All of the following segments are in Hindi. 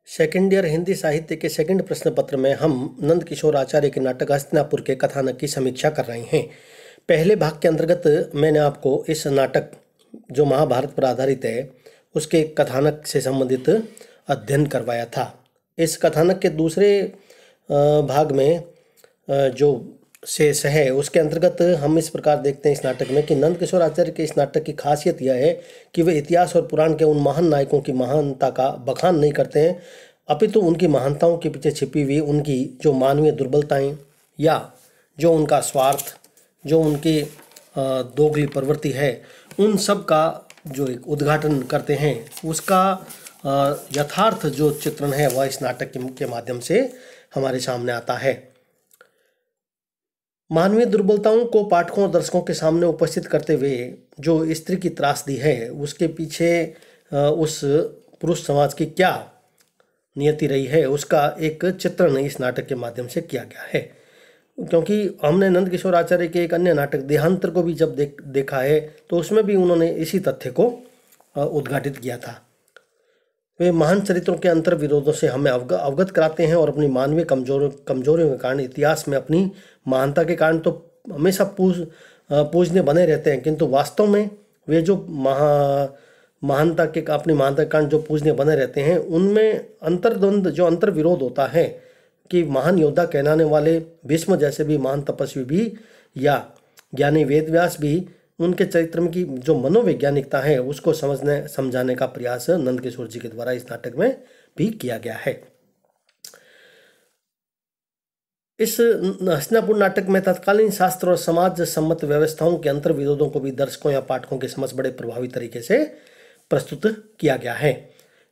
सेकेंड ईयर हिंदी साहित्य के सेकंड प्रश्न पत्र में हम नंद किशोर आचार्य के नाटक हस्तिनापुर के कथानक की समीक्षा कर रहे हैं। पहले भाग के अंतर्गत मैंने आपको इस नाटक जो महाभारत पर आधारित है उसके कथानक से संबंधित अध्ययन करवाया था। इस कथानक के दूसरे भाग में जो शेष है उसके अंतर्गत हम इस प्रकार देखते हैं इस नाटक में कि नंद किशोर आचार्य के इस नाटक की खासियत यह है कि वे इतिहास और पुराण के उन महान नायकों की महानता का बखान नहीं करते हैं, अपितु उनकी महानताओं के पीछे छिपी हुई उनकी जो मानवीय दुर्बलताएं या जो उनका स्वार्थ, जो उनकी दोगली प्रवृत्ति है, उन सब का जो एक उद्घाटन करते हैं, उसका यथार्थ जो चित्रण है वह इस नाटक के माध्यम से हमारे सामने आता है। मानवीय दुर्बलताओं को पाठकों और दर्शकों के सामने उपस्थित करते हुए जो स्त्री की त्रासदी है उसके पीछे उस पुरुष समाज की क्या नियति रही है उसका एक चित्रण इस नाटक के माध्यम से किया गया है। क्योंकि हमने नंद किशोर आचार्य के एक अन्य नाटक देहांतर को भी जब देखा है तो उसमें भी उन्होंने इसी तथ्य को उद्घाटित किया था। वे महान चरित्रों के अंतर विरोधों से हमें अवगत कराते हैं और अपनी मानवीय कमजोरियों के कारण, इतिहास में अपनी महानता के कारण तो हमेशा पूजने बने रहते हैं, किंतु वास्तव में वे जो महानता के अपनी महानता के कारण जो पूजने बने रहते हैं उनमें अंतर्द्वंद जो अंतर विरोध होता है कि महान योद्धा कहलाने वाले भीष्म जैसे भी महान तपस्वी भी या ज्ञानी वेदव्यास भी उनके चरित्र में की जो मनोवैज्ञानिकता है उसको समझाने का प्रयास नंद किशोर जी के द्वारा इस नाटक में भी किया गया है। इस हस्तिनापुर नाटक में तत्कालीन शास्त्र और समाज सम्मत व्यवस्थाओं के अंतर विरोधों को भी दर्शकों या पाठकों के समझ बड़े प्रभावी तरीके से प्रस्तुत किया गया है।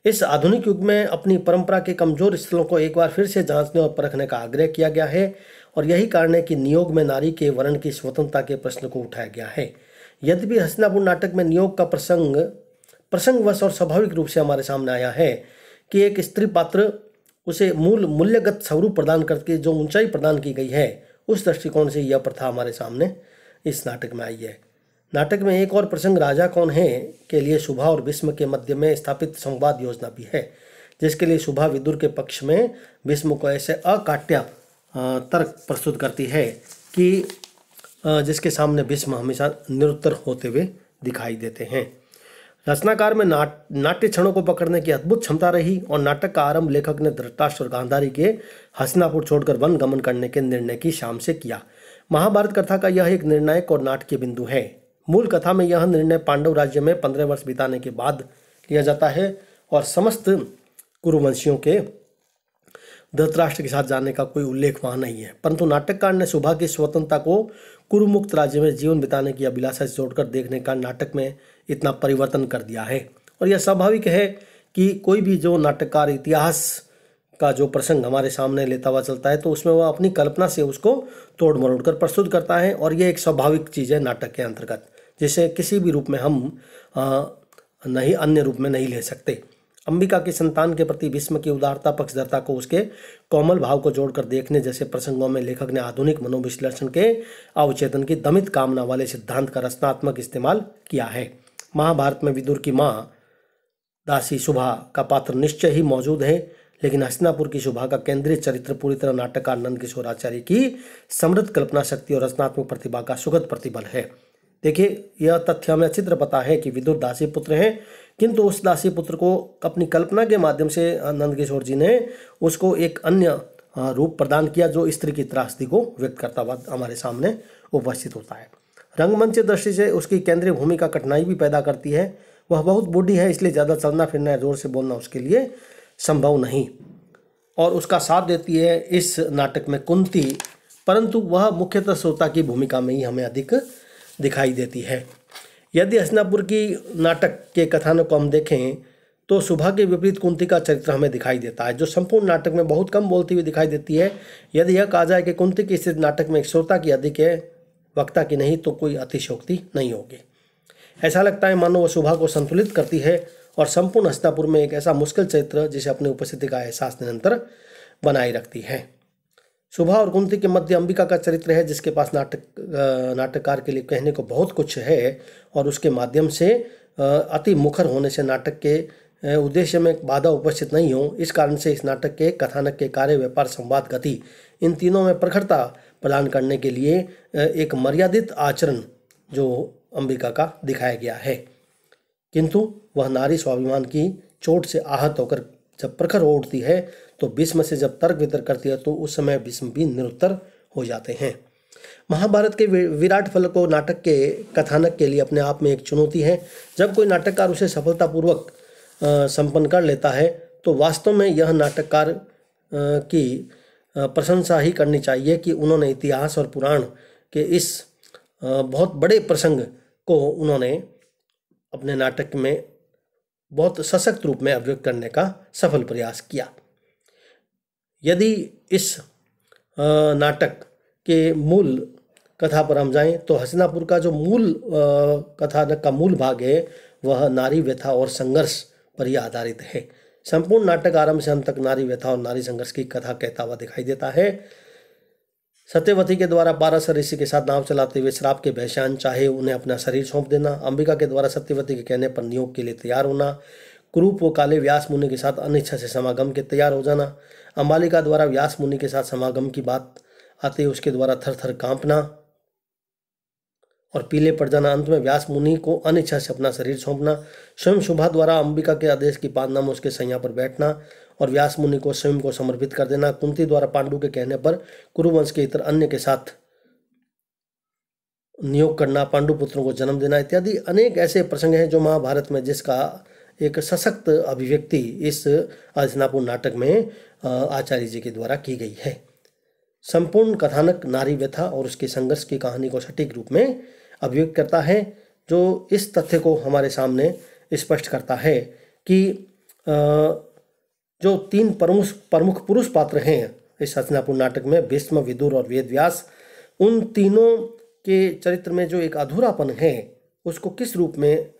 इस आधुनिक युग में अपनी परंपरा के कमजोर स्थलों को एक बार फिर से जांचने और परखने का आग्रह किया गया है और यही कारण है कि नियोग में नारी के वर्ण की स्वतंत्रता के प्रश्न को उठाया गया है। यद्यपि हस्तिनापुर नाटक में नियोग का प्रसंगवश और स्वाभाविक रूप से हमारे सामने आया है कि एक स्त्री पात्र उसे मूल्यगत स्वरूप प्रदान करके जो ऊंचाई प्रदान की गई है, उस दृष्टिकोण से यह प्रथा हमारे सामने इस नाटक में आई है। नाटक में एक और प्रसंग राजा कौन है के लिए शुभा और भीष्म के मध्य में स्थापित संवाद योजना भी है, जिसके लिए शुभा विदुर के पक्ष में भीष्म को ऐसे अकाट्य तर्क प्रस्तुत करती है कि जिसके सामने भीष्म हमेशा निरुत्तर होते हुए दिखाई देते हैं। रचनाकार में नाट्य क्षणों को पकड़ने की अद्भुत क्षमता रही और नाटक का आरंभ लेखक ने धृतराष्ट्र और गांधारी के हस्तिनापुर छोड़कर वन गमन करने के निर्णय की शाम से किया। महाभारत कथा का यह एक निर्णायक और नाटकीय बिंदु है। मूल कथा में यह निर्णय पांडव राज्य में 15 वर्ष बिताने के बाद लिया जाता है और समस्त कुरुवंशियों के धृतराष्ट्र के साथ जाने का कोई उल्लेख वहां नहीं है, परंतु नाटककार ने शुभा की स्वतंत्रता को कुरुमुक्त राज्य में जीवन बिताने की अभिलाषा से जोड़कर देखने का नाटक में इतना परिवर्तन कर दिया है। और यह स्वाभाविक है कि कोई भी जो नाटककार इतिहास का जो प्रसंग हमारे सामने लेता हुआ चलता है तो उसमें वह अपनी कल्पना से उसको तोड़ मरोड़ कर प्रस्तुत करता है और यह एक स्वाभाविक चीज़ है नाटक के अंतर्गत, जिसे किसी भी रूप में हम नहीं अन्य रूप में नहीं ले सकते। अंबिका के संतान के प्रति भीष्म की उदारता पक्षधरता को उसके कोमल भाव को जोड़कर देखने जैसे प्रसंगों में लेखक ने आधुनिक मनोविश्लेषण के अवचेतन की दमित कामना वाले सिद्धांत का रचनात्मक इस्तेमाल किया है। महाभारत में विदुर की माँ दासी शुभा का पात्र निश्चय ही मौजूद है, लेकिन हस्तिनापुर की शुभा का केंद्रीय चरित्र पूरी तरह नाटककार नंद किशोर आचार्य की समृद्ध कल्पना शक्ति और रचनात्मक प्रतिभा का सुखद प्रतिबल है। देखिए, यह तथ्य हमें अच्छी तरह पता है कि विदुर दासी पुत्र हैं, किंतु उस दासी पुत्र को अपनी कल्पना के माध्यम से नंद किशोर जी ने उसको एक अन्य रूप प्रदान किया जो स्त्री की त्रासदी को व्यक्त करता हुआ हमारे सामने उपस्थित होता है। रंगमंच दृष्टि से उसकी केंद्रीय भूमिका कठिनाई भी पैदा करती है। वह बहुत बूढ़ी है, इसलिए ज़्यादा चलना फिरना जोर से बोलना उसके लिए संभव नहीं और उसका साथ देती है इस नाटक में कुंती, परंतु वह मुख्यतः श्रोता की भूमिका में ही हमें अधिक दिखाई देती है। यदि हस्तिनापुर की नाटक के कथानक को हम देखें तो शुभा के विपरीत कुंती का चरित्र हमें दिखाई देता है, जो संपूर्ण नाटक में बहुत कम बोलती हुई दिखाई देती है। यदि यह कहा जाए कि कुंती की स्थिति नाटक में एक श्रोता की अधिक है, वक्ता की नहीं, तो कोई अतिशयोक्ति नहीं होगी। ऐसा लगता है मानो वह शुभा को संतुलित करती है और संपूर्ण हस्तिनापुर में एक ऐसा मुश्किल चरित्र जिसे अपनी उपस्थिति का एहसास निरंतर बनाए रखती है। शुभा और कुंती के मध्य अंबिका का चरित्र है, जिसके पास नाटककार के लिए कहने को बहुत कुछ है और उसके माध्यम से अति मुखर होने से नाटक के उद्देश्य में बाधा उपस्थित नहीं हो। इस कारण से इस नाटक के कथानक के कार्य, व्यापार, संवाद, गति, इन तीनों में प्रखरता प्रदान करने के लिए एक मर्यादित आचरण जो अंबिका का दिखाया गया है। किंतु वह नारी स्वाभिमान की चोट से आहत होकर जब प्रखर हो उठती है तो भीष्म से जब तर्क वितर्क करती है तो उस समय भीष्म भी निरुत्तर हो जाते हैं। महाभारत के विराट फल को नाटक के कथानक के लिए अपने आप में एक चुनौती है। जब कोई नाटककार उसे सफलतापूर्वक संपन्न कर लेता है तो वास्तव में यह नाटककार की प्रशंसा ही करनी चाहिए कि उन्होंने इतिहास और पुराण के इस बहुत बड़े प्रसंग को उन्होंने अपने नाटक में बहुत सशक्त रूप में अभिव्यक्त करने का सफल प्रयास किया। यदि इस नाटक के मूल कथा पर हम जाएं तो हस्तिनापुर का जो मूल कथानक का मूल भाग है वह नारी व्यथा और संघर्ष पर ही आधारित है। संपूर्ण नाटक आरंभ से अंत तक नारी व्यथा और नारी संघर्ष की कथा कहता हुआ दिखाई देता है। सत्यवती के द्वारा पाराशर ऋषि के साथ नाव चलाते हुए श्राप के भयशान चाहे उन्हें अपना शरीर सौंप देना, अंबिका के द्वारा सत्यवती के कहने पर नियोग के लिए तैयार होना, कुरूप व काले व्यास मुनि के साथ अनिच्छा से समागम के तैयार हो जाना, अंबालिका द्वारा व्यास मुनि के साथ समागम की बात आते उसके द्वारा थर थर कांपना और पीले पड़ जाना, अंत में व्यास मुनि को अनिच्छा से अपना शरीर सौंपना, स्वयं शुभा द्वारा अंबिका के आदेश की पालना में उसके सैया पर बैठना और व्यास मुनि को स्वयं को समर्पित कर देना, कुंती द्वारा पांडु के कहने पर कुरुवंश के इतर अन्य के साथ नियोग करना, पांडु पुत्रों को जन्म देना इत्यादि अनेक ऐसे प्रसंग हैं जो महाभारत में जिसका एक सशक्त अभिव्यक्ति इस हस्तिनापुर नाटक में आचार्य जी के द्वारा की गई है। संपूर्ण कथानक नारी व्यथा और उसके संघर्ष की कहानी को सटीक रूप में अभिव्यक्त करता है, जो इस तथ्य को हमारे सामने स्पष्ट करता है कि जो तीन प्रमुख पुरुष पात्र हैं इस हस्तिनापुर नाटक में, भीष्म, विदुर और वेदव्यास, उन तीनों के चरित्र में जो एक अधूरापन है उसको किस रूप में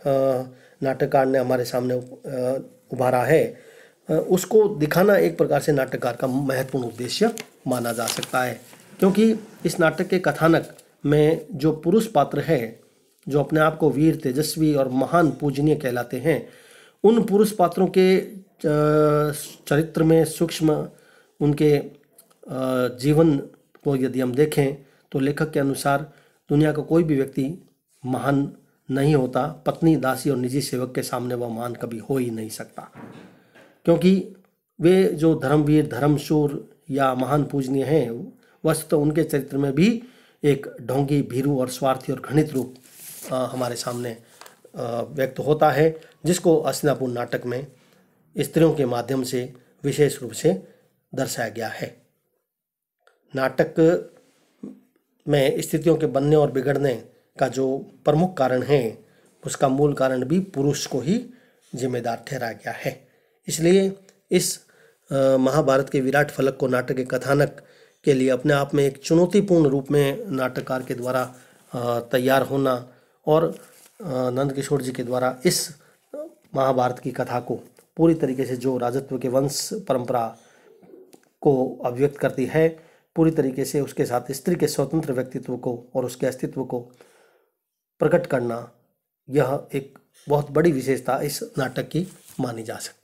नाटककार ने हमारे सामने उभारा है, उसको दिखाना एक प्रकार से नाटककार का महत्वपूर्ण उद्देश्य माना जा सकता है। क्योंकि इस नाटक के कथानक में जो पुरुष पात्र है जो अपने आप को वीर, तेजस्वी और महान पूजनीय कहलाते हैं, उन पुरुष पात्रों के चरित्र में सूक्ष्म उनके जीवन को यदि हम देखें तो लेखक के अनुसार दुनिया का कोई भी व्यक्ति महान नहीं होता, पत्नी, दासी और निजी सेवक के सामने वह महान कभी हो ही नहीं सकता, क्योंकि वे जो धर्मवीर, धर्मशूर या महान पूजनीय हैं वस्तुतः उनके चरित्र में भी एक ढोंगी, भीरू और स्वार्थी और घृणित रूप हमारे सामने व्यक्त होता है, जिसको हस्तिनापुर नाटक में स्त्रियों के माध्यम से विशेष रूप से दर्शाया गया है। नाटक में स्थितियों के बनने और बिगड़ने का जो प्रमुख कारण है उसका मूल कारण भी पुरुष को ही जिम्मेदार ठहराया गया है। इसलिए इस महाभारत के विराट फलक को नाटक के कथानक के लिए अपने आप में एक चुनौतीपूर्ण रूप में नाटककार के द्वारा तैयार होना और नंदकिशोर जी के द्वारा इस महाभारत की कथा को पूरी तरीके से जो राजत्व के वंश परंपरा को अभिव्यक्त करती है, पूरी तरीके से उसके साथ स्त्री के स्वतंत्र व्यक्तित्व को और उसके अस्तित्व को प्रकट करना, यह एक बहुत बड़ी विशेषता इस नाटक की मानी जा सकती है।